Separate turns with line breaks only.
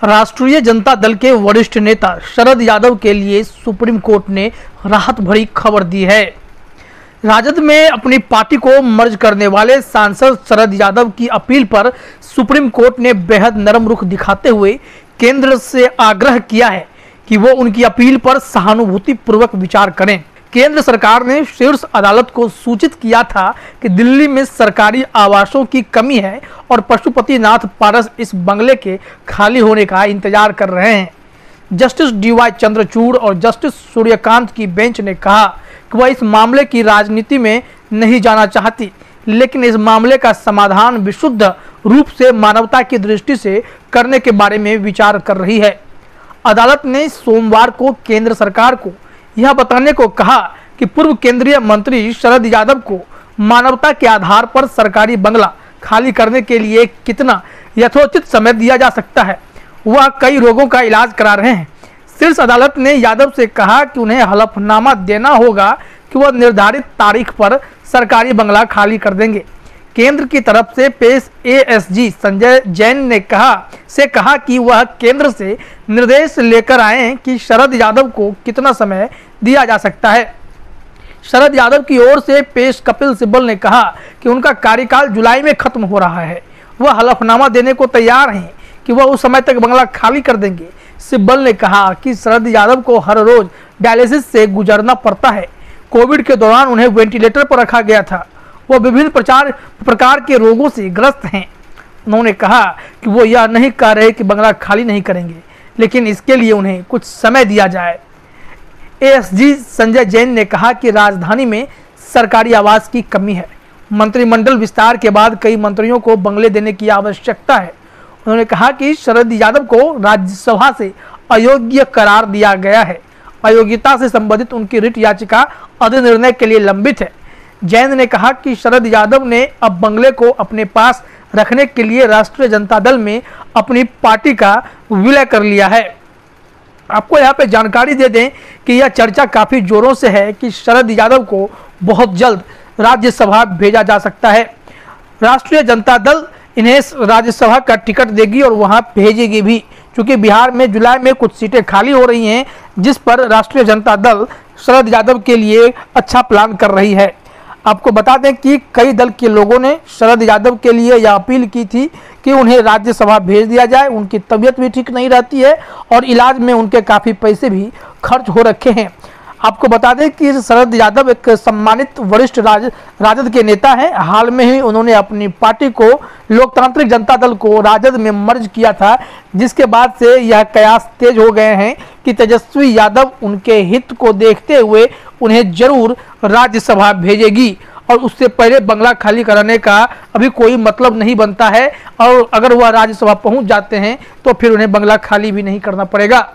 राष्ट्रीय जनता दल के वरिष्ठ नेता शरद यादव के लिए सुप्रीम कोर्ट ने राहत भरी खबर दी है। राजद में अपनी पार्टी को मर्ज करने वाले सांसद शरद यादव की अपील पर सुप्रीम कोर्ट ने बेहद नरम रुख दिखाते हुए केंद्र से आग्रह किया है कि वो उनकी अपील पर सहानुभूति पूर्वक विचार करें। केंद्र सरकार ने शीर्ष अदालत को सूचित किया था कि दिल्ली में सरकारी आवासों की कमी है और पशुपतिनाथ पारस इस बंगले के खाली होने का इंतजार कर रहे हैं। जस्टिस DY चंद्रचूड़ और जस्टिस सूर्यकांत की बेंच ने कहा कि वह इस मामले की राजनीति में नहीं जाना चाहती, लेकिन इस मामले का समाधान विशुद्ध रूप से मानवता की दृष्टि से करने के बारे में विचार कर रही है। अदालत ने सोमवार को केंद्र सरकार को यह बताने को कहा कि पूर्व केंद्रीय मंत्री शरद यादव को मानवता के आधार पर सरकारी बंगला खाली करने के लिए कितना यथोचित समय दिया जा सकता है। वह कई रोगों का इलाज करा रहे हैं। शीर्ष अदालत ने यादव से कहा कि उन्हें हलफनामा देना होगा कि वह निर्धारित तारीख पर सरकारी बंगला खाली कर देंगे। केंद्र की तरफ से पेश ASG संजय जैन ने कहा कि वह केंद्र से निर्देश लेकर आए कि शरद यादव को कितना समय दिया जा सकता है। शरद यादव की ओर से पेश कपिल सिब्बल ने कहा कि उनका कार्यकाल जुलाई में खत्म हो रहा है। वह हलफनामा देने को तैयार हैं कि वह उस समय तक बंगला खाली कर देंगे। सिब्बल ने कहा कि शरद यादव को हर रोज डायलिसिस से गुजरना पड़ता है। कोविड के दौरान उन्हें वेंटिलेटर पर रखा गया था। वो विभिन्न प्रकार के रोगों से ग्रस्त हैं। उन्होंने कहा कि वो यह नहीं कह रहे कि बंगला खाली नहीं करेंगे, लेकिन इसके लिए उन्हें कुछ समय दिया जाए। ASG संजय जैन ने कहा कि राजधानी में सरकारी आवास की कमी है। मंत्रिमंडल विस्तार के बाद कई मंत्रियों को बंगले देने की आवश्यकता है। उन्होंने कहा कि शरद यादव को राज्यसभा से अयोग्य करार दिया गया है। अयोग्यता से संबंधित उनकी रिट याचिका अधिनिर्णय के लिए लंबित है। जैन ने कहा कि शरद यादव ने अब बंगले को अपने पास रखने के लिए राष्ट्रीय जनता दल में अपनी पार्टी का विलय कर लिया है। आपको यहाँ पे जानकारी दे दें कि यह चर्चा काफ़ी जोरों से है कि शरद यादव को बहुत जल्द राज्यसभा भेजा जा सकता है। राष्ट्रीय जनता दल इन्हें राज्यसभा का टिकट देगी और वहाँ भेजेगी भी, क्योंकि बिहार में जुलाई में कुछ सीटें खाली हो रही हैं, जिस पर राष्ट्रीय जनता दल शरद यादव के लिए अच्छा प्लान कर रही है। आपको बता दें कि कई दल के लोगों ने शरद यादव के लिए यह अपील की थी कि उन्हें राज्यसभा भेज दिया जाए। उनकी तबीयत भी ठीक नहीं रहती है और इलाज में उनके काफ़ी पैसे भी खर्च हो रखे हैं। आपको बता दें कि शरद यादव एक सम्मानित वरिष्ठ राजद के नेता हैं। हाल में ही उन्होंने अपनी पार्टी को लोकतांत्रिक जनता दल को राजद में मर्ज किया था, जिसके बाद से यह कयास तेज हो गए हैं कि तेजस्वी यादव उनके हित को देखते हुए उन्हें जरूर राज्यसभा भेजेगी और उससे पहले बंगला खाली कराने का अभी कोई मतलब नहीं बनता है। और अगर वह राज्यसभा पहुंच जाते हैं तो फिर उन्हें बंगला खाली भी नहीं करना पड़ेगा।